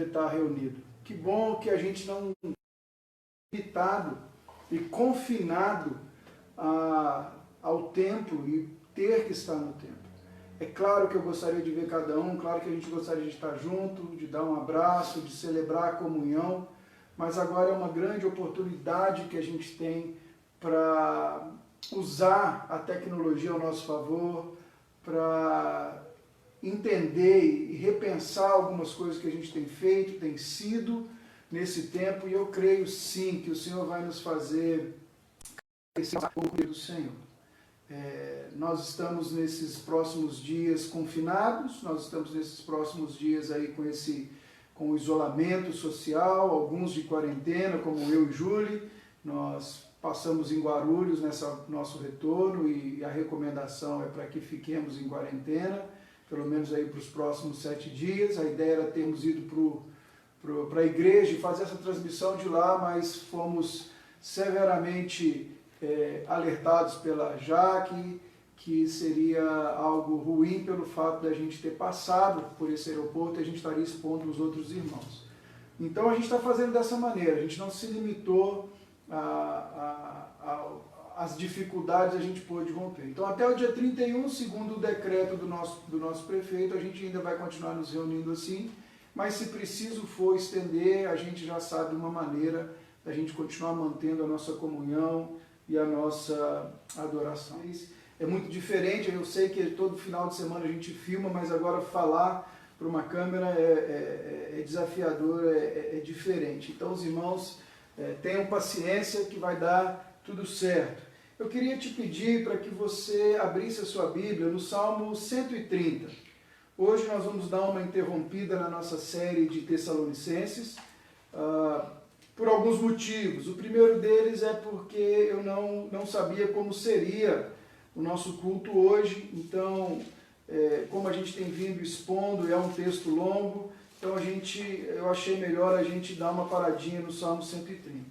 poder estar reunido. Que bom que a gente não é limitado e confinado ao templo e ter que estar no templo. É claro que eu gostaria de ver cada um, claro que a gente gostaria de estar junto, de dar um abraço, de celebrar a comunhão, mas agora é uma grande oportunidade que a gente tem para usar a tecnologia ao nosso favor, para entender e repensar algumas coisas que a gente tem feito, tem sido nesse tempo, e eu creio sim que o Senhor vai nos fazer conhecer um pouco do Senhor. Nós estamos nesses próximos dias confinados, nós estamos nesses próximos dias aí com o isolamento social, alguns de quarentena, como eu e Júlia. Nós passamos em Guarulhos nosso retorno e a recomendação é para que fiquemos em quarentena, pelo menos aí para os próximos 7 dias. A ideia era termos ido para a igreja e fazer essa transmissão de lá, mas fomos severamente alertados pela Jaque, que seria algo ruim pelo fato da gente ter passado por esse aeroporto e a gente estaria expondo os outros irmãos. Então a gente está fazendo dessa maneira, a gente não se limitou às dificuldades, a gente pôde romper. Então até o dia 31, segundo o decreto do nosso prefeito, a gente ainda vai continuar nos reunindo assim, mas se preciso for estender, a gente já sabe uma maneira da gente continuar mantendo a nossa comunhão e a nossa adoração. É muito diferente, eu sei que todo final de semana a gente filma, mas agora falar para uma câmera é desafiador, é diferente. Então os irmãos tenham paciência que vai dar tudo certo. Eu queria te pedir para que você abrisse a sua Bíblia no Salmo 130. Hoje nós vamos dar uma interrompida na nossa série de Tessalonicenses, por alguns motivos. O primeiro deles é porque eu não sabia como seria o nosso culto hoje, então, como a gente tem vindo expondo, é um texto longo, então eu achei melhor a gente dar uma paradinha no Salmo 130,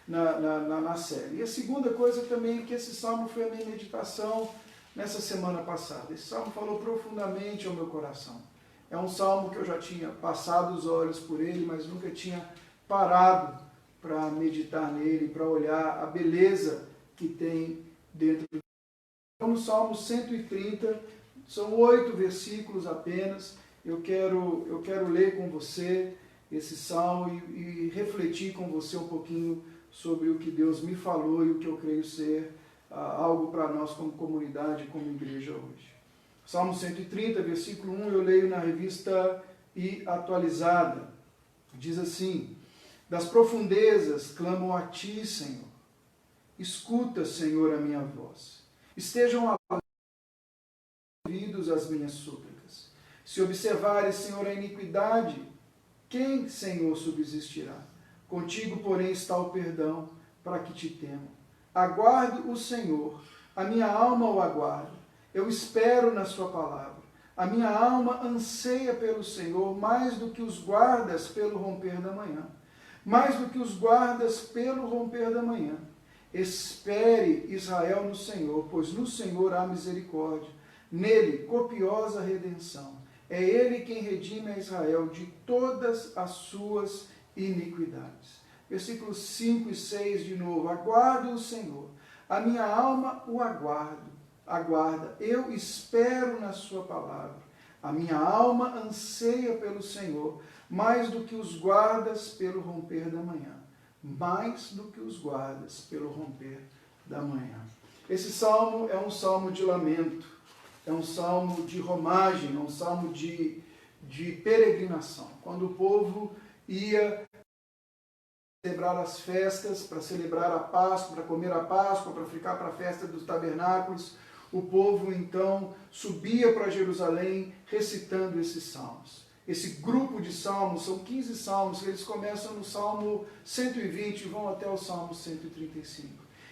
na série. E a segunda coisa também é que esse Salmo foi a minha meditação nessa semana passada. Esse Salmo falou profundamente ao meu coração. É um Salmo que eu já tinha passado os olhos por ele, mas nunca tinha parado para meditar nele, para olhar a beleza que tem dentro dele. Então, no Salmo 130, são 8 versículos apenas. Eu quero ler com você esse Salmo e refletir com você um pouquinho sobre o que Deus me falou e o que eu creio ser algo para nós como comunidade, como igreja hoje. Salmo 130, versículo 1, eu leio na revista e atualizada. Diz assim: das profundezas clamam a ti, Senhor. Escuta, Senhor, a minha voz. Estejam ouvidos as minhas súplicas. Se observares, Senhor, a iniquidade, quem, Senhor, subsistirá? Contigo, porém, está o perdão, para que te temam. Aguardo o Senhor, a minha alma o aguarda. Eu espero na sua palavra. A minha alma anseia pelo Senhor, mais do que os guardas pelo romper da manhã. Mais do que os guardas pelo romper da manhã. Espere, Israel, no Senhor, pois no Senhor há misericórdia. Nele, copiosa redenção. É Ele quem redime a Israel de todas as suas iniquidades. Versículos 5 e 6 de novo. Aguardo o Senhor. A minha alma o aguarda. Eu espero na sua palavra. A minha alma anseia pelo Senhor, mais do que os guardas pelo romper da manhã. Mais do que os guardas pelo romper da manhã. Esse salmo é um salmo de lamento, é um salmo de romagem, é um salmo de peregrinação. Quando o povo ia celebrar as festas, para celebrar a Páscoa, para comer a Páscoa, para ficar para a festa dos tabernáculos, o povo então subia para Jerusalém recitando esses salmos. Esse grupo de salmos, são 15 salmos, eles começam no Salmo 120 e vão até o Salmo 135.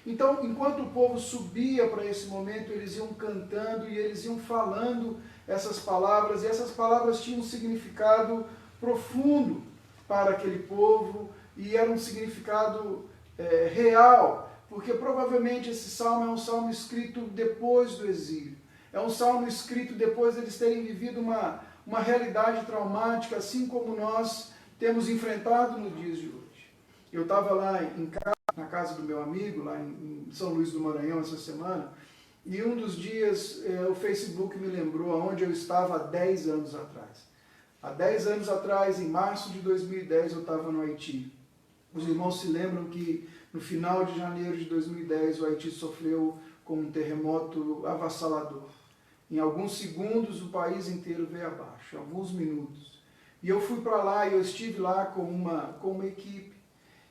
Então, enquanto o povo subia para esse momento, eles iam cantando e eles iam falando essas palavras, e essas palavras tinham um significado profundo para aquele povo, e era um significado real, porque provavelmente esse salmo é um salmo escrito depois do exílio. É um salmo escrito depois de eles terem vivido uma realidade traumática, assim como nós temos enfrentado nos dias de hoje. Eu estava lá na casa do meu amigo, lá em São Luís do Maranhão, essa semana, e um dos dias o Facebook me lembrou onde eu estava há 10 anos atrás. Há 10 anos atrás, em março de 2010, eu estava no Haiti. Os irmãos se lembram que no final de janeiro de 2010, o Haiti sofreu com um terremoto avassalador. Em alguns segundos, o país inteiro veio abaixo, alguns minutos. E eu fui para lá e eu estive lá com uma equipe.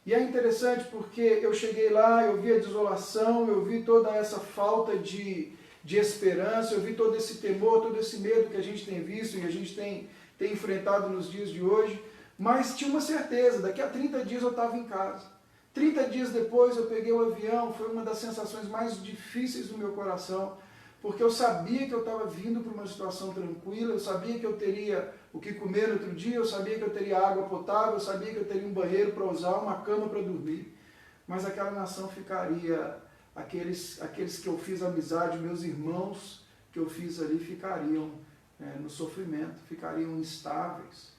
E é interessante porque eu cheguei lá, eu vi a desolação, eu vi toda essa falta de esperança, eu vi todo esse temor, todo esse medo que a gente tem visto e a gente tem enfrentado nos dias de hoje, mas tinha uma certeza, daqui a 30 dias eu estava em casa. 30 dias depois eu peguei o avião, foi uma das sensações mais difíceis do meu coração, porque eu sabia que eu estava vindo para uma situação tranquila, eu sabia que eu teria o que comer no outro dia, eu sabia que eu teria água potável, eu sabia que eu teria um banheiro para usar, uma cama para dormir, mas aquela nação ficaria, aqueles que eu fiz amizade, meus irmãos que eu fiz ali ficariam no sofrimento, ficariam instáveis,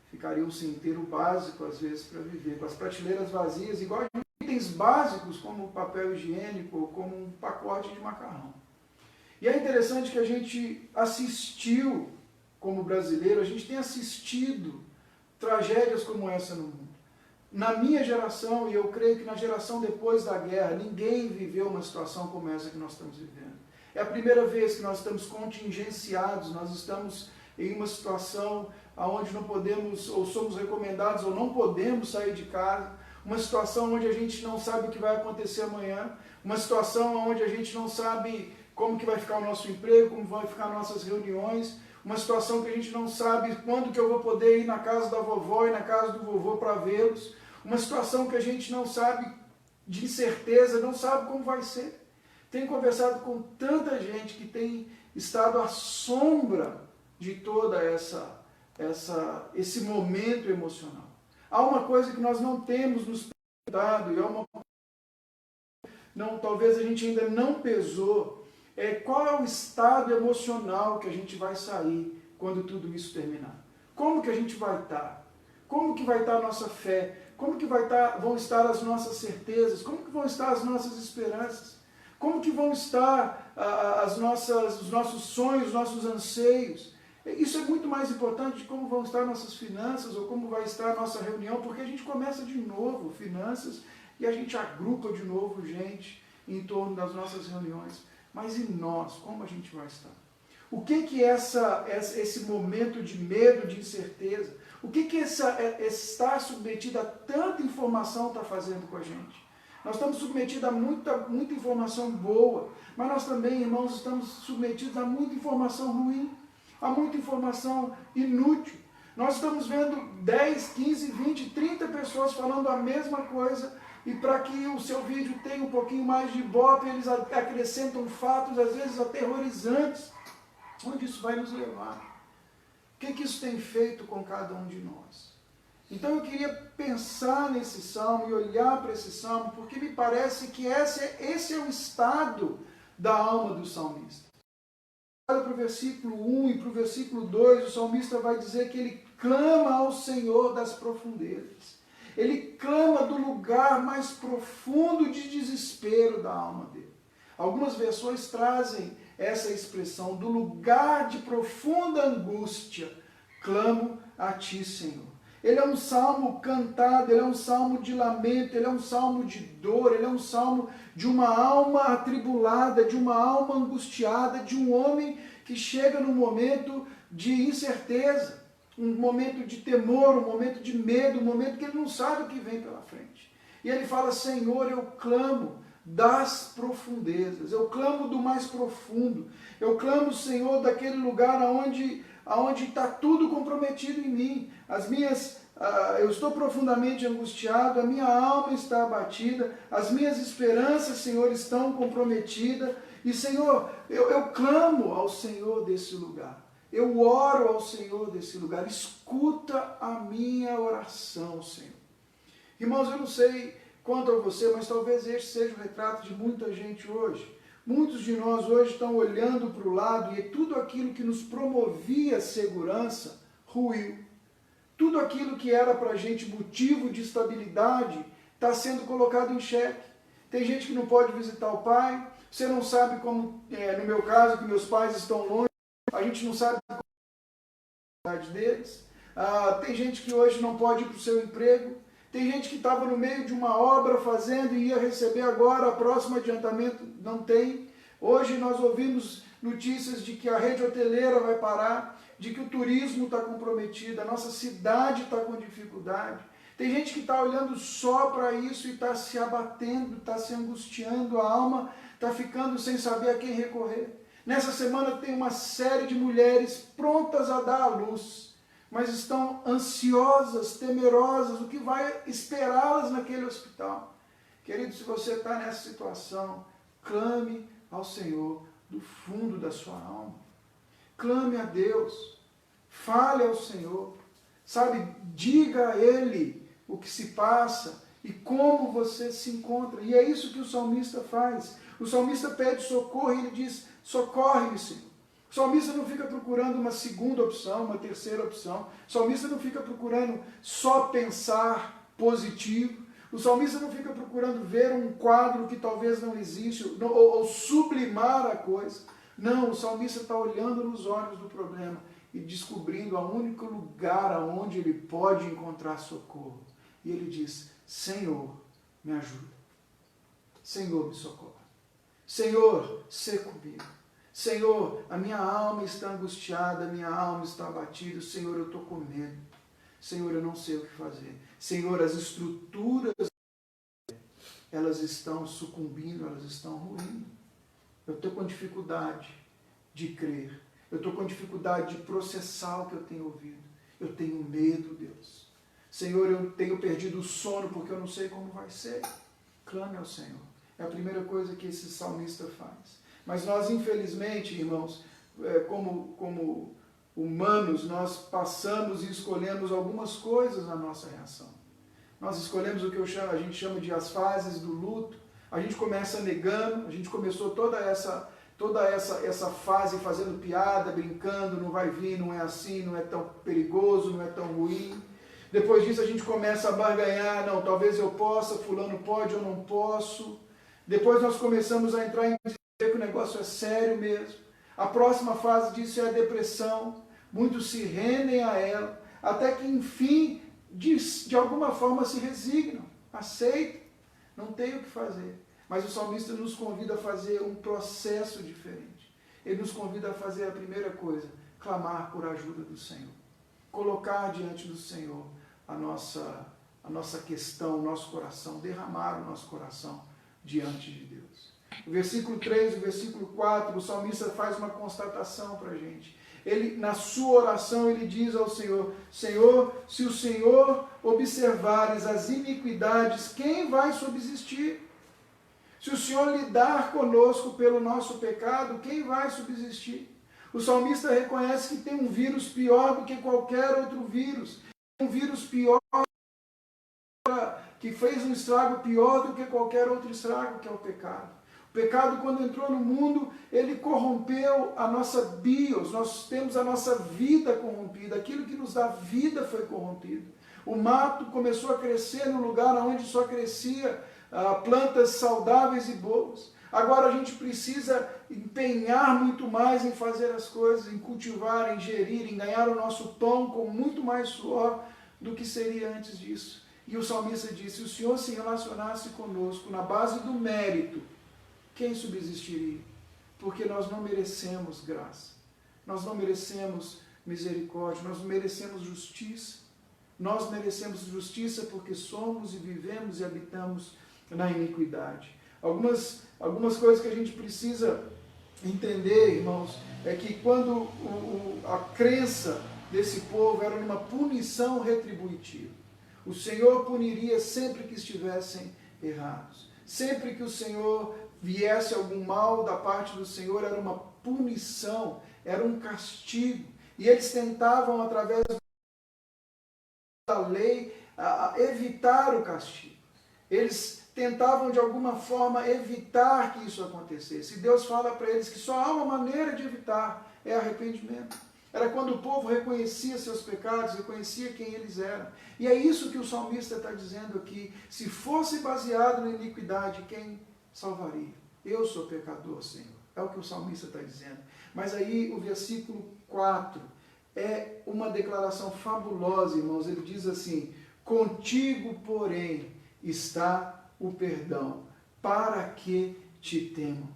ficariam sem ter o básico às vezes para viver, com as prateleiras vazias, igual itens básicos como papel higiênico ou como um pacote de macarrão. E é interessante que a gente assistiu, como brasileiro, a gente tem assistido tragédias como essa no mundo. Na minha geração, e eu creio que na geração depois da guerra, ninguém viveu uma situação como essa que nós estamos vivendo. É a primeira vez que nós estamos contingenciados, nós estamos em uma situação onde não podemos, ou somos recomendados, ou não podemos sair de casa, uma situação onde a gente não sabe o que vai acontecer amanhã, uma situação onde a gente não sabe como que vai ficar o nosso emprego, como vão ficar nossas reuniões, uma situação que a gente não sabe quando que eu vou poder ir na casa da vovó e na casa do vovô para vê-los, uma situação que a gente não sabe de incerteza, não sabe como vai ser. Tenho conversado com tanta gente que tem estado à sombra de toda esse momento emocional. Há uma coisa que nós não temos nos perguntado, e talvez a gente ainda não pesou, qual é o estado emocional que a gente vai sair quando tudo isso terminar? Como que a gente vai estar? Como que vai estar a nossa fé? Como que vão estar as nossas certezas? Como que vão estar as nossas esperanças? Como que vão estar os nossos sonhos, os nossos anseios? Isso é muito mais importante de como vão estar nossas finanças ou como vai estar a nossa reunião, porque a gente começa de novo finanças e a gente agrupa de novo gente em torno das nossas reuniões. Mas e nós, como a gente vai estar? O que esse momento de medo, de incerteza, o que estar submetido a tanta informação está fazendo com a gente? Nós estamos submetidos a muita informação boa, mas nós também, irmãos, estamos submetidos a muita informação ruim, a muita informação inútil. Nós estamos vendo 10, 15, 20, 30 pessoas falando a mesma coisa, e para que o seu vídeo tenha um pouquinho mais de ibope, eles acrescentam fatos, às vezes aterrorizantes. Onde isso vai nos levar? O que isso tem feito com cada um de nós? Então eu queria pensar nesse salmo e olhar para esse salmo, porque me parece que esse é o estado da alma do salmista. Olha para o versículo 1 e para o versículo 2, o salmista vai dizer que ele clama ao Senhor das profundezas. Ele clama do lugar mais profundo de desespero da alma dele. Algumas versões trazem essa expressão, do lugar de profunda angústia, clamo a ti, Senhor. Ele é um salmo cantado, ele é um salmo de lamento, ele é um salmo de dor, ele é um salmo de uma alma atribulada, de uma alma angustiada, de um homem que chega num momento de incerteza, um momento de temor, um momento de medo, um momento que ele não sabe o que vem pela frente. E ele fala, Senhor, eu clamo das profundezas, eu clamo do mais profundo, eu clamo, Senhor, daquele lugar onde está tudo comprometido em mim, eu estou profundamente angustiado, a minha alma está abatida, as minhas esperanças, Senhor, estão comprometidas, e Senhor, eu clamo ao Senhor desse lugar, eu oro ao Senhor desse lugar, escuta a minha oração, Senhor. Irmãos, eu não sei quanto a você, mas talvez este seja o retrato de muita gente hoje. Muitos de nós hoje estão olhando para o lado e tudo aquilo que nos promovia segurança ruiu. tudo aquilo que era para a gente motivo de estabilidade está sendo colocado em xeque. Tem gente que não pode visitar o pai, você não sabe como, no meu caso, que meus pais estão longe, a gente não sabe como é a idade deles. Tem gente que hoje não pode ir para o seu emprego, tem gente que estava no meio de uma obra fazendo e ia receber agora, o próximo adiantamento não tem. Hoje nós ouvimos notícias de que a rede hoteleira vai parar, de que o turismo está comprometido, a nossa cidade está com dificuldade. Tem gente que está olhando só para isso e está se abatendo, está se angustiando, a alma está ficando sem saber a quem recorrer. Nessa semana tem uma série de mulheres prontas a dar à luz, mas estão ansiosas, temerosas, o que vai esperá-las naquele hospital. Querido, se você está nessa situação, clame ao Senhor do fundo da sua alma. Clame a Deus, fale ao Senhor, sabe, diga a Ele o que se passa e como você se encontra. E é isso que o salmista faz. O salmista pede socorro e ele diz, socorre-me, Senhor. O salmista não fica procurando uma segunda opção, uma terceira opção. O salmista não fica procurando só pensar positivo. O salmista não fica procurando ver um quadro que talvez não existe, ou sublimar a coisa. Não, o salmista está olhando nos olhos do problema e descobrindo o único lugar onde ele pode encontrar socorro. E ele diz, Senhor, me ajuda. Senhor, me socorre. Senhor, sê comigo. Senhor, a minha alma está angustiada, a minha alma está abatida. Senhor, eu estou com medo. Senhor, eu não sei o que fazer. Senhor, as estruturas, elas estão sucumbindo, elas estão ruindo. Eu estou com dificuldade de crer. Eu estou com dificuldade de processar o que eu tenho ouvido. Eu tenho medo, Deus. Senhor, eu tenho perdido o sono porque eu não sei como vai ser. Clame ao Senhor. É a primeira coisa que esse salmista faz. Mas nós, infelizmente, irmãos, como humanos, nós passamos e escolhemos algumas coisas na nossa reação. Nós escolhemos o que a gente chama de as fases do luto. A gente começa negando, a gente começou toda essa fase fazendo piada, brincando, não vai vir, não é assim, não é tão perigoso, não é tão ruim. Depois disso a gente começa a barganhar, não, talvez eu possa, fulano pode, eu não posso. Depois nós começamos a entrar em dizer que o negócio é sério mesmo. A próxima fase disso é a depressão. Muitos se rendem a ela, até que enfim, de alguma forma se resignam, aceitam, não tem o que fazer. Mas o salmista nos convida a fazer um processo diferente. Ele nos convida a fazer a primeira coisa, clamar por ajuda do Senhor. Colocar diante do Senhor a nossa questão, o nosso coração, derramar o nosso coração diante de Deus. O versículo 3, o versículo 4, o salmista faz uma constatação para a gente. Ele, na sua oração, ele diz ao Senhor, Senhor, se o Senhor observares as iniquidades, quem vai subsistir? Se o Senhor lidar conosco pelo nosso pecado, quem vai subsistir? O salmista reconhece que tem um vírus pior do que qualquer outro vírus. Um vírus pior, que fez um estrago pior do que qualquer outro estrago, que é o pecado. O pecado, quando entrou no mundo, ele corrompeu a nossa bios, nós temos a nossa vida corrompida, aquilo que nos dá vida foi corrompido. O mato começou a crescer no lugar onde só crescia plantas saudáveis e boas. Agora a gente precisa empenhar muito mais em fazer as coisas, em cultivar, em gerir, em ganhar o nosso pão com muito mais suor do que seria antes disso. E o salmista disse, se o Senhor se relacionasse conosco na base do mérito, quem subsistiria? Porque nós não merecemos graça, nós não merecemos misericórdia, nós merecemos justiça. Nós merecemos justiça porque somos e vivemos e habitamos na iniquidade. Algumas coisas que a gente precisa entender, irmãos, é que quando a crença desse povo era numa punição retributiva, o Senhor puniria sempre que estivessem errados. Sempre que o Senhor viesse algum mal da parte do Senhor, era uma punição, era um castigo. E eles tentavam, através da lei, evitar o castigo. Eles tentavam, de alguma forma, evitar que isso acontecesse. E Deus fala para eles que só há uma maneira de evitar, é arrependimento. Era quando o povo reconhecia seus pecados, reconhecia quem eles eram. E é isso que o salmista está dizendo aqui. Se fosse baseado na iniquidade, quem salvaria? Eu sou pecador, Senhor. É o que o salmista está dizendo. Mas aí o versículo 4 é uma declaração fabulosa, irmãos. Ele diz assim: contigo, porém, está o perdão, para que te temam.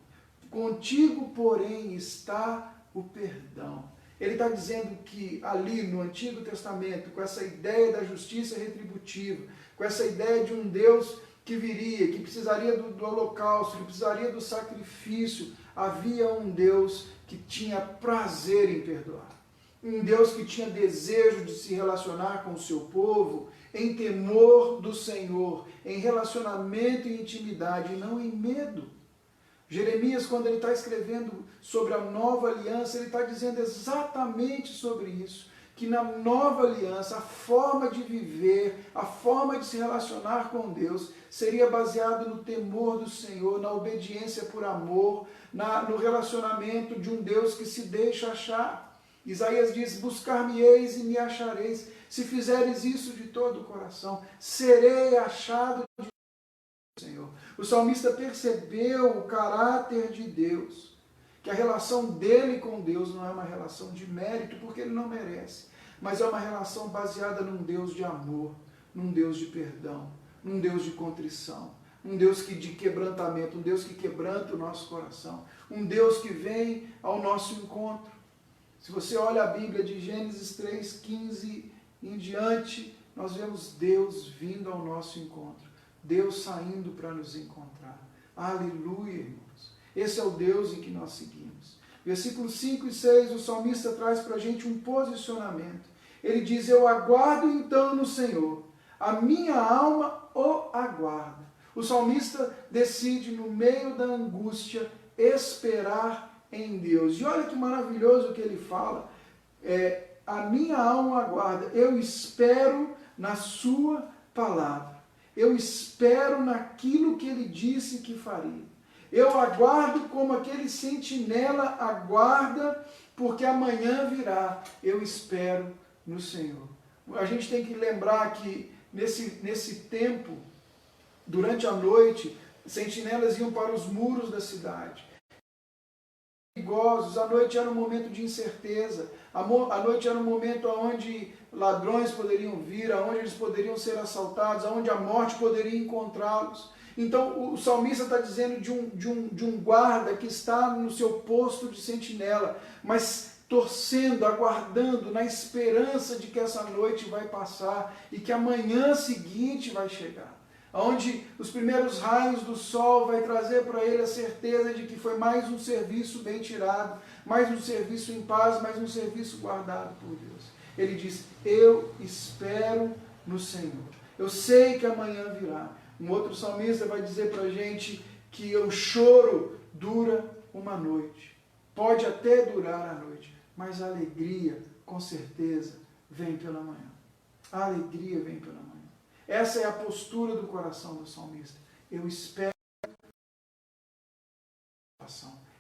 Contigo, porém, está o perdão. Ele está dizendo que ali no Antigo Testamento, com essa ideia da justiça retributiva, com essa ideia de um Deus que viria, que precisaria do holocausto, que precisaria do sacrifício, havia um Deus que tinha prazer em perdoar. Um Deus que tinha desejo de se relacionar com o seu povo em temor do Senhor, em relacionamento e intimidade, e não em medo. Jeremias, quando ele está escrevendo sobre a nova aliança, ele está dizendo exatamente sobre isso, que na nova aliança, a forma de viver, a forma de se relacionar com Deus, seria baseado no temor do Senhor, na obediência por amor, no relacionamento de um Deus que se deixa achar. Isaías diz: buscar-me-eis e me achareis, se fizeres isso de todo o coração, serei achado de Senhor. O salmista percebeu o caráter de Deus, que a relação dele com Deus não é uma relação de mérito, porque ele não merece, mas é uma relação baseada num Deus de amor, num Deus de perdão, num Deus de contrição, um Deus de quebrantamento, um Deus que quebranta o nosso coração, um Deus que vem ao nosso encontro. Se você olha a Bíblia de Gênesis 3:15 em diante, nós vemos Deus vindo ao nosso encontro. Deus saindo para nos encontrar. Aleluia, irmãos. Esse é o Deus em que nós seguimos. Versículos 5 e 6, o salmista traz para a gente um posicionamento. Ele diz: eu aguardo então no Senhor, a minha alma o aguarda. O salmista decide, no meio da angústia, esperar em Deus. E olha que maravilhoso que ele fala. A minha alma aguarda, eu espero na sua palavra. Eu espero naquilo que ele disse que faria. Eu aguardo como aquele sentinela aguarda, porque amanhã virá. Eu espero no Senhor. A gente tem que lembrar que nesse tempo, durante a noite, sentinelas iam para os muros da cidade. Perigosos. A noite era um momento de incerteza. A noite era um momento onde ladrões poderiam vir, onde eles poderiam ser assaltados, onde a morte poderia encontrá-los. Então o salmista está dizendo de um guarda que está no seu posto de sentinela, mas torcendo, aguardando, na esperança de que essa noite vai passar e que a manhã seguinte vai chegar. Onde os primeiros raios do sol vai trazer para ele a certeza de que foi mais um serviço bem tirado, mais um serviço em paz, mais um serviço guardado por Deus. Ele diz: eu espero no Senhor. Eu sei que amanhã virá. Um outro salmista vai dizer para a gente que o choro dura uma noite. Pode até durar a noite, mas a alegria, com certeza, vem pela manhã. A alegria vem pela manhã. Essa é a postura do coração do salmista. Eu espero.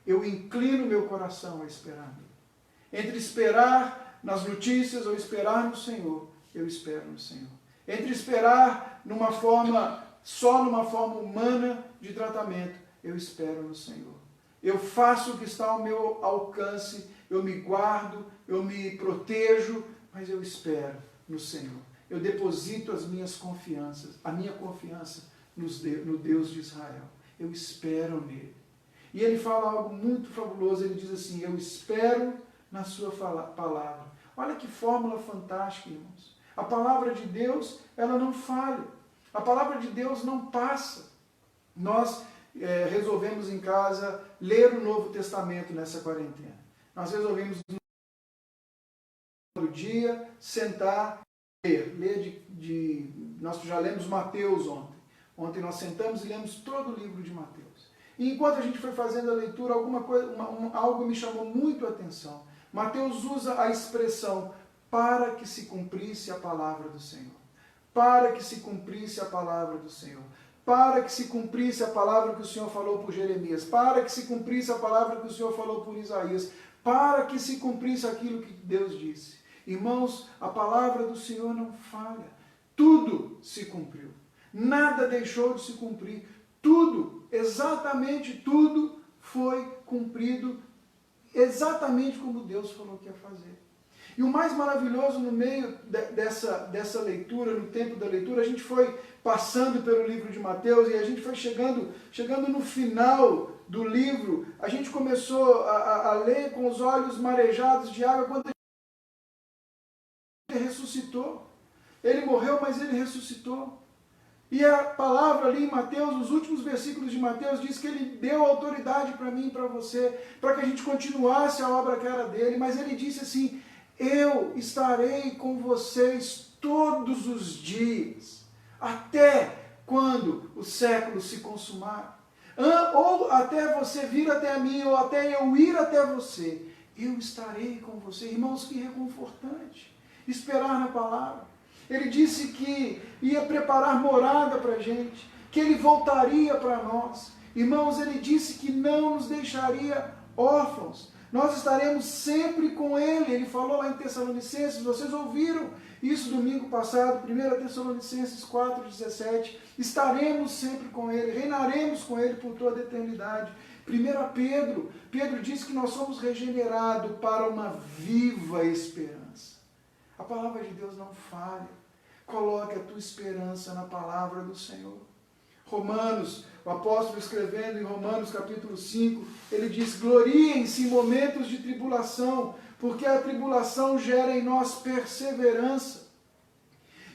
Eu inclino meu coração a esperar nele. Entre esperar nas notícias ou esperar no Senhor, eu espero no Senhor. Entre esperar só numa forma humana de tratamento, eu espero no Senhor. Eu faço o que está ao meu alcance, eu me guardo, eu me protejo, mas eu espero no Senhor. Eu deposito a minha confiança no Deus de Israel. Eu espero nele. E ele fala algo muito fabuloso, ele diz assim: eu espero na sua palavra. Olha que fórmula fantástica, irmãos. A palavra de Deus, ela não falha. A palavra de Deus não passa. Nós resolvemos em casa ler o Novo Testamento nessa quarentena. Nós resolvemos no dia sentar ler nós já lemos Mateus ontem. Ontem nós sentamos e lemos todo o livro de Mateus. E enquanto a gente foi fazendo a leitura, algo me chamou muito a atenção. Mateus usa a expressão para que se cumprisse a palavra do Senhor. Para que se cumprisse a palavra do Senhor. Para que se cumprisse a palavra que o Senhor falou por Jeremias. Para que se cumprisse a palavra que o Senhor falou por Isaías. para que se cumprisse aquilo que Deus disse. Irmãos, a palavra do Senhor não falha. Tudo se cumpriu. Nada deixou de se cumprir. Tudo, exatamente tudo, foi cumprido exatamente como Deus falou que ia fazer. E o mais maravilhoso no meio dessa leitura, no tempo da leitura, a gente foi passando pelo livro de Mateus e a gente foi chegando no final do livro, a gente começou a ler com os olhos marejados de água quando ele ressuscitou. Ele morreu, mas ele ressuscitou. E a palavra ali em Mateus, os últimos versículos de Mateus, diz que ele deu autoridade para mim e para você, para que a gente continuasse a obra que era dele, mas ele disse assim: eu estarei com vocês todos os dias, até quando o século se consumar. Ou até você vir até mim, ou até eu ir até você, eu estarei com você. Irmãos, que reconfortante esperar na palavra. Ele disse que ia preparar morada para a gente, que ele voltaria para nós. Irmãos, ele disse que não nos deixaria órfãos. Nós estaremos sempre com ele. Ele falou lá em Tessalonicenses, vocês ouviram isso domingo passado, 1 Tessalonicenses 4,17. Estaremos sempre com ele, reinaremos com ele por toda a eternidade. 1 Pedro diz que nós somos regenerados para uma viva esperança. A palavra de Deus não falha. Coloque a tua esperança na palavra do Senhor. Romanos, o apóstolo escrevendo em Romanos capítulo 5, ele diz: gloriem-se em momentos de tribulação, porque a tribulação gera em nós perseverança.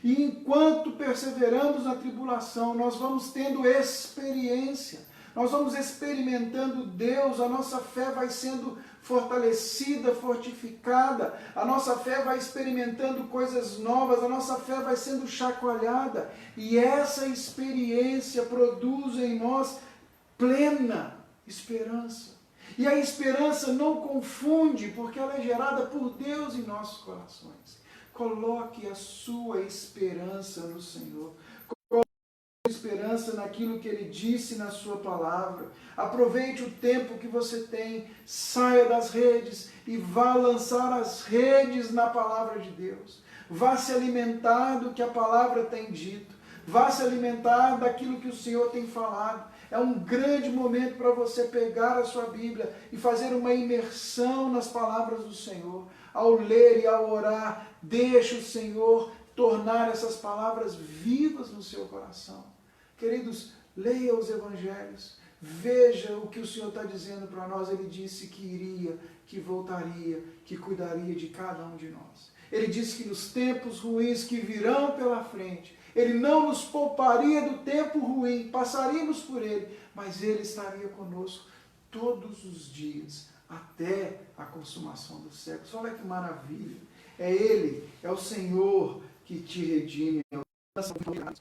E enquanto perseveramos na tribulação, nós vamos tendo experiência, nós vamos experimentando Deus, a nossa fé vai sendo fortalecida, fortificada, a nossa fé vai experimentando coisas novas, a nossa fé vai sendo chacoalhada, e essa experiência produz em nós plena esperança. E a esperança não confunde, porque ela é gerada por Deus em nossos corações. Coloque a sua esperança no Senhor. Esperança naquilo que ele disse na sua palavra. Aproveite o tempo que você tem, saia das redes e vá lançar as redes na palavra de Deus. Vá se alimentar do que a palavra tem dito. Vá se alimentar daquilo que o Senhor tem falado. É um grande momento para você pegar a sua Bíblia e fazer uma imersão nas palavras do Senhor. Ao ler e ao orar, deixe o Senhor tornar essas palavras vivas no seu coração. Queridos, leia os evangelhos, veja o que o Senhor está dizendo para nós. Ele disse que iria, que voltaria, que cuidaria de cada um de nós. Ele disse que nos tempos ruins que virão pela frente, Ele não nos pouparia do tempo ruim, passaríamos por ele, mas Ele estaria conosco todos os dias, até a consumação dos séculos. Olha que maravilha! É Ele, é o Senhor que te redime. O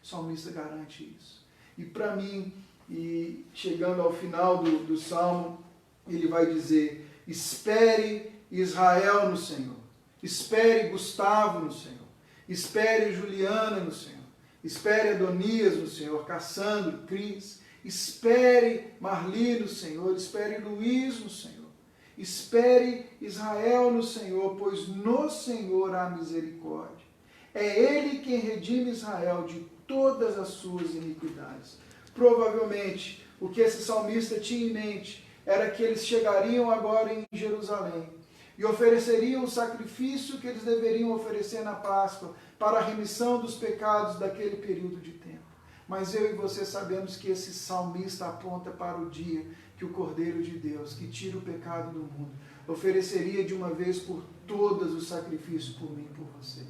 salmista garante isso. E para mim, e chegando ao final do Salmo, ele vai dizer: espere Israel no Senhor, espere Gustavo no Senhor, espere Juliana no Senhor, espere Adonias no Senhor, Cassandro, Cris, espere Marli no Senhor, espere Luiz no Senhor, espere Israel no Senhor, pois no Senhor há misericórdia. É Ele quem redime Israel de todas as suas iniquidades. Provavelmente, o que esse salmista tinha em mente era que eles chegariam agora em Jerusalém e ofereceriam o sacrifício que eles deveriam oferecer na Páscoa para a remissão dos pecados daquele período de tempo. Mas eu e você sabemos que esse salmista aponta para o dia que o Cordeiro de Deus, que tira o pecado do mundo, ofereceria de uma vez por todas o sacrifício por mim e por você.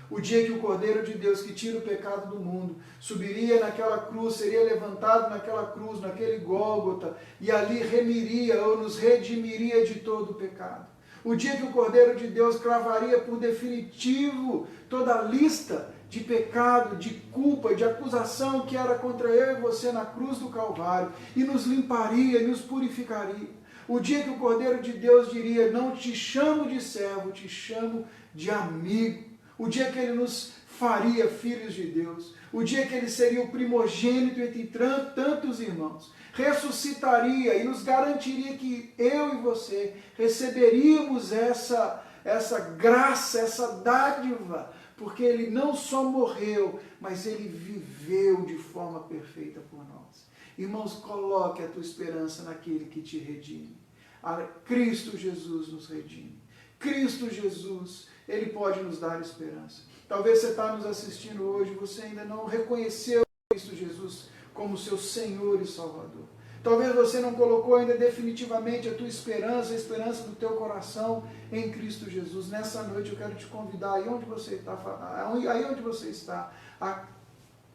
O dia que o Cordeiro de Deus, que tira o pecado do mundo, subiria naquela cruz, seria levantado naquela cruz, naquele Gólgota, e ali remiria ou nos redimiria de todo o pecado. O dia que o Cordeiro de Deus cravaria por definitivo toda a lista de pecado, de culpa, de acusação que era contra eu e você na cruz do Calvário, e nos limparia e nos purificaria. O dia que o Cordeiro de Deus diria: não te chamo de servo, te chamo de amigo. O dia que Ele nos faria filhos de Deus, o dia que ele seria o primogênito entre tantos irmãos, ressuscitaria e nos garantiria que eu e você receberíamos essa graça, essa dádiva, porque ele não só morreu, mas ele viveu de forma perfeita por nós. Irmãos, coloque a tua esperança naquele que te redime. Cristo Jesus nos redime. Cristo Jesus, ele pode nos dar esperança. Talvez você está nos assistindo hoje, você ainda não reconheceu Cristo Jesus como seu Senhor e Salvador. Talvez você não colocou ainda definitivamente a tua esperança, a esperança do teu coração em Cristo Jesus. Nessa noite eu quero te convidar, aí onde você está, a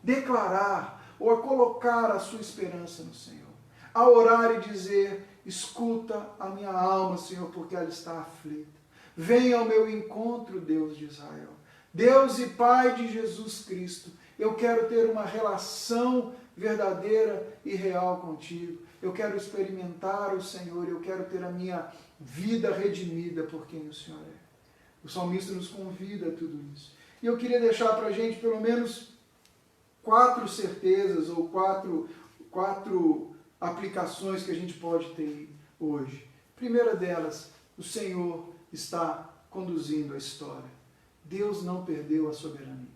declarar ou a colocar a sua esperança no Senhor. A orar e dizer, escuta a minha alma, Senhor, porque ela está aflita. Venha ao meu encontro, Deus de Israel. Deus e Pai de Jesus Cristo, eu quero ter uma relação verdadeira e real contigo. Eu quero experimentar o Senhor, eu quero ter a minha vida redimida por quem o Senhor é. O salmista nos convida a tudo isso. E eu queria deixar para a gente pelo menos 4 certezas ou quatro aplicações que a gente pode ter hoje. Primeira delas, o Senhor está conduzindo a história. Deus não perdeu a soberania.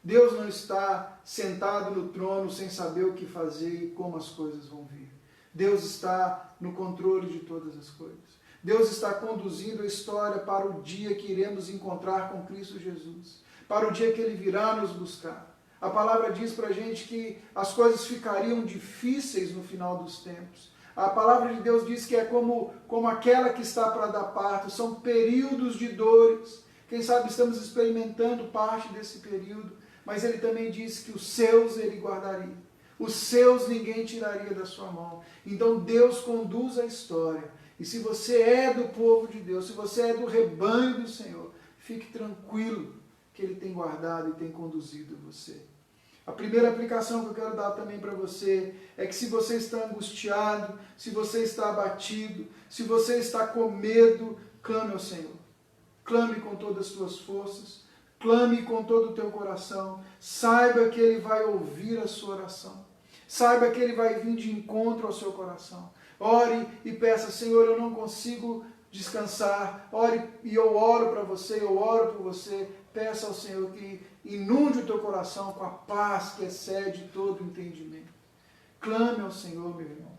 Deus não está sentado no trono sem saber o que fazer e como as coisas vão vir. Deus está no controle de todas as coisas. Deus está conduzindo a história para o dia que iremos encontrar com Cristo Jesus, para o dia que Ele virá nos buscar. A palavra diz para a gente que as coisas ficariam difíceis no final dos tempos. A palavra de Deus diz que é como aquela que está para dar parto, são períodos de dores. Quem sabe estamos experimentando parte desse período, mas Ele também disse que os seus Ele guardaria. Os seus ninguém tiraria da sua mão. Então Deus conduz a história. E se você é do povo de Deus, se você é do rebanho do Senhor, fique tranquilo que Ele tem guardado e tem conduzido você. A primeira aplicação que eu quero dar também para você é que se você está angustiado, se você está abatido, se você está com medo, clame ao Senhor. Clame com todas as tuas forças, clame com todo o teu coração, saiba que Ele vai ouvir a sua oração, saiba que Ele vai vir de encontro ao seu coração. Ore e peça, Senhor, eu não consigo descansar, ore e eu oro para você, eu oro por você, peça ao Senhor que inunde o teu coração com a paz que excede todo entendimento. Clame ao Senhor, meu irmão,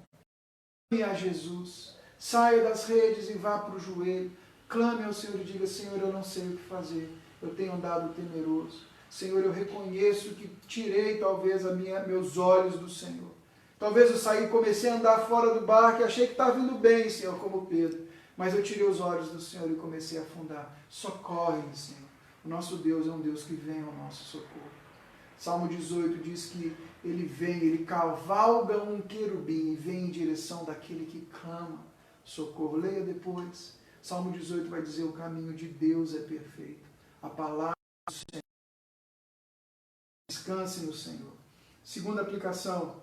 clame a Jesus, saia das redes e vá para o joelho, clame ao Senhor e diga, Senhor, eu não sei o que fazer, eu tenho andado temeroso. Senhor, eu reconheço que tirei talvez meus olhos do Senhor. Talvez eu saí e comecei a andar fora do barco e achei que estava indo bem, Senhor, como Pedro. Mas eu tirei os olhos do Senhor e comecei a afundar. Socorre-me, Senhor. O nosso Deus é um Deus que vem ao nosso socorro. Salmo 18 diz que Ele vem, Ele cavalga um querubim e vem em direção daquele que clama socorro. Leia depois. Salmo 18 vai dizer, o caminho de Deus é perfeito. A palavra do Senhor. Descanse no Senhor. Segunda aplicação,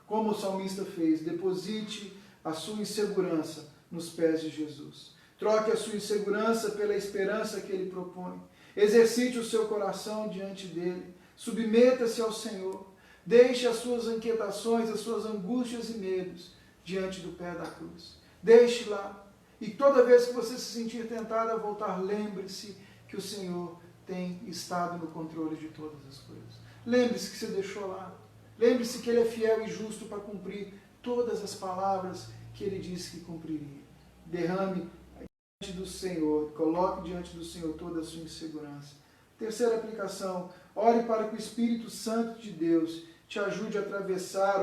como o salmista fez, deposite a sua insegurança nos pés de Jesus. Troque a sua insegurança pela esperança que Ele propõe. Exercite o seu coração diante dEle. Submeta-se ao Senhor. Deixe as suas inquietações, as suas angústias e medos diante do pé da cruz. Deixe lá. E toda vez que você se sentir tentado a voltar, lembre-se que o Senhor tem estado no controle de todas as coisas. Lembre-se que você deixou lá. Lembre-se que Ele é fiel e justo para cumprir todas as palavras que Ele disse que cumpriria. Derrame diante do Senhor, coloque diante do Senhor toda a sua insegurança. Terceira aplicação, ore para que o Espírito Santo de Deus te ajude a atravessar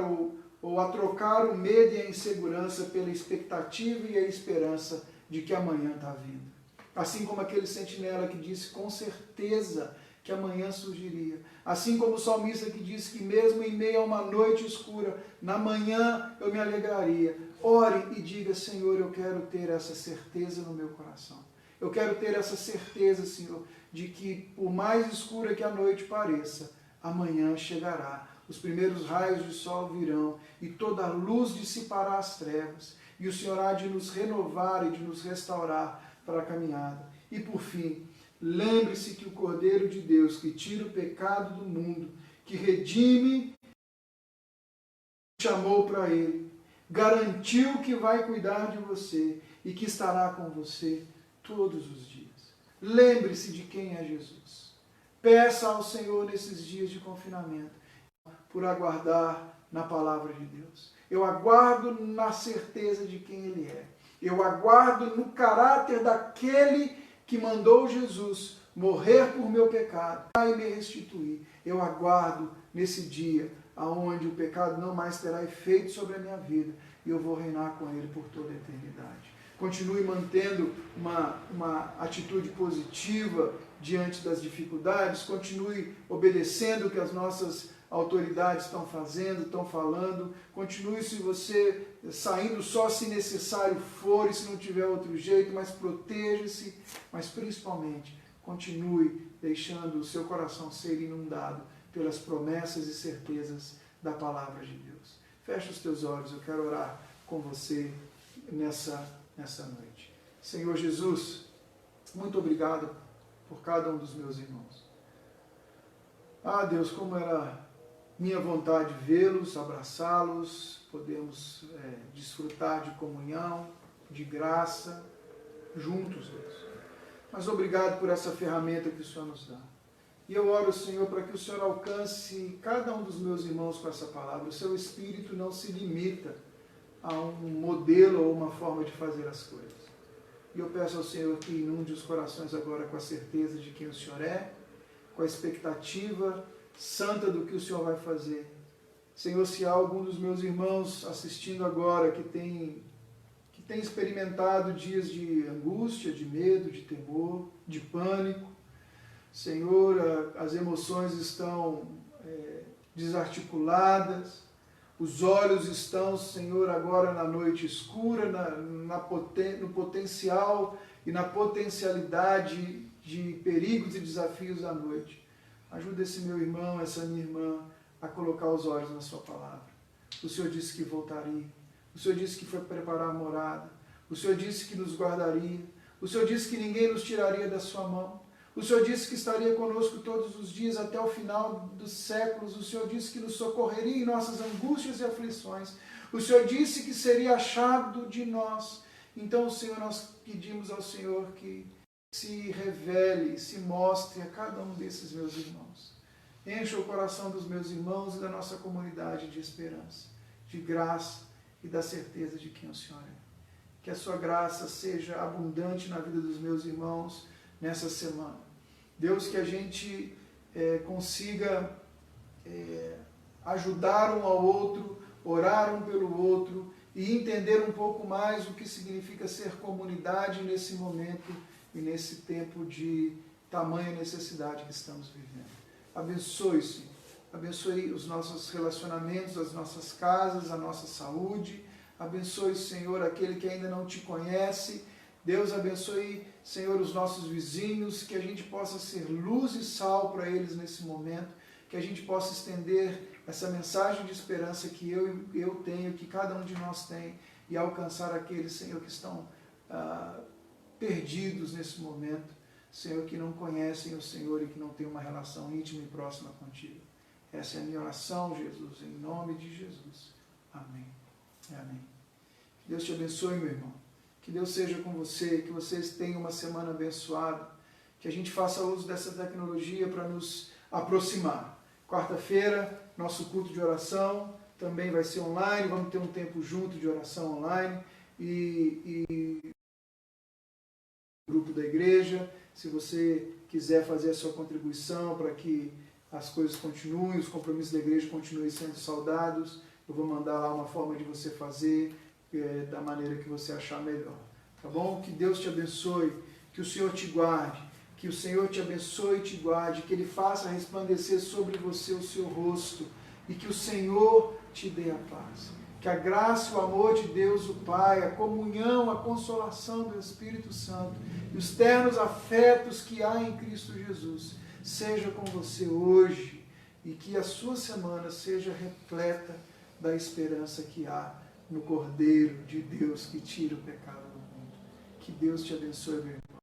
ou a trocar o medo e a insegurança pela expectativa e a esperança de que amanhã está vindo. Assim como aquele sentinela que disse com certeza que amanhã surgiria. Assim como o salmista que disse que mesmo em meio a uma noite escura, na manhã eu me alegraria. Ore e diga, Senhor, eu quero ter essa certeza no meu coração. Eu quero ter essa certeza, Senhor, de que por mais escura que a noite pareça, amanhã chegará. Os primeiros raios de sol virão e toda a luz dissipará as trevas. E o Senhor há de nos renovar e de nos restaurar para a caminhada. E por fim, lembre-se que o Cordeiro de Deus, que tira o pecado do mundo, que redime, chamou para ele, garantiu que vai cuidar de você e que estará com você todos os dias. Lembre-se de quem é Jesus. Peça ao Senhor nesses dias de confinamento por aguardar na palavra de Deus. Eu aguardo na certeza de quem Ele é. Eu aguardo no caráter daquele que mandou Jesus morrer por meu pecado e me restituir. Eu aguardo nesse dia aonde o pecado não mais terá efeito sobre a minha vida e eu vou reinar com Ele por toda a eternidade. Continue mantendo uma atitude positiva diante das dificuldades, continue obedecendo o que as nossas autoridades estão fazendo, estão falando, continue se você saindo só se necessário for e se não tiver outro jeito, mas proteja-se, mas principalmente continue deixando o seu coração ser inundado pelas promessas e certezas da palavra de Deus. Feche os teus olhos, eu quero orar com você nessa noite. Senhor Jesus, muito obrigado por cada um dos meus irmãos. Ah, Deus, como era minha vontade vê-los, abraçá-los, podemos desfrutar de comunhão, de graça, juntos, Deus. Mas obrigado por essa ferramenta que o Senhor nos dá. E eu oro, Senhor, para que o Senhor alcance cada um dos meus irmãos com essa palavra. O seu Espírito não se limita a um modelo ou uma forma de fazer as coisas. E eu peço ao Senhor que inunde os corações agora com a certeza de quem o Senhor é, com a expectativa santa do que o Senhor vai fazer. Senhor, se há algum dos meus irmãos assistindo agora que tem experimentado dias de angústia, de medo, de temor, de pânico, Senhor, as emoções estão desarticuladas, os olhos estão, Senhor, agora na noite escura, no potencial e na potencialidade de perigos e desafios da noite. Ajuda esse meu irmão, essa minha irmã, a colocar os olhos na sua palavra. O Senhor disse que voltaria. O Senhor disse que foi preparar a morada. O Senhor disse que nos guardaria. O Senhor disse que ninguém nos tiraria da sua mão. O Senhor disse que estaria conosco todos os dias até o final dos séculos. O Senhor disse que nos socorreria em nossas angústias e aflições. O Senhor disse que seria achado de nós. Então, Senhor, nós pedimos ao Senhor que se revele, se mostre a cada um desses meus irmãos. Encha o coração dos meus irmãos e da nossa comunidade de esperança, de graça e da certeza de quem o Senhor é. Que a sua graça seja abundante na vida dos meus irmãos nessa semana. Deus, que a gente consiga ajudar um ao outro, orar um pelo outro e entender um pouco mais o que significa ser comunidade nesse momento e nesse tempo de tamanha necessidade que estamos vivendo. Abençoe-se, abençoe os nossos relacionamentos, as nossas casas, a nossa saúde. Abençoe, Senhor, aquele que ainda não te conhece. Deus abençoe, Senhor, os nossos vizinhos, que a gente possa ser luz e sal para eles nesse momento, que a gente possa estender essa mensagem de esperança que eu tenho, que cada um de nós tem, e alcançar aqueles, Senhor, que estão perdidos nesse momento, Senhor, que não conhecem o Senhor e que não têm uma relação íntima e próxima contigo. Essa é a minha oração, Jesus, em nome de Jesus. Amém. Amém. Que Deus te abençoe, meu irmão. Que Deus seja com você, que vocês tenham uma semana abençoada, que a gente faça uso dessa tecnologia para nos aproximar. Quarta-feira, nosso culto de oração também vai ser online, vamos ter um tempo junto de oração online e grupo da igreja. Se você quiser fazer a sua contribuição para que as coisas continuem, os compromissos da igreja continuem sendo saudados, eu vou mandar lá uma forma de você fazer da maneira que você achar melhor. Tá bom? Que Deus te abençoe, que o Senhor te guarde, que o Senhor te abençoe e te guarde, que Ele faça resplandecer sobre você o seu rosto e que o Senhor te dê a paz. Que a graça e o amor de Deus, o Pai, a comunhão, a consolação do Espírito Santo e os ternos afetos que há em Cristo Jesus seja com você hoje e que a sua semana seja repleta da esperança que há no Cordeiro de Deus que tira o pecado do mundo. Que Deus te abençoe, meu irmão.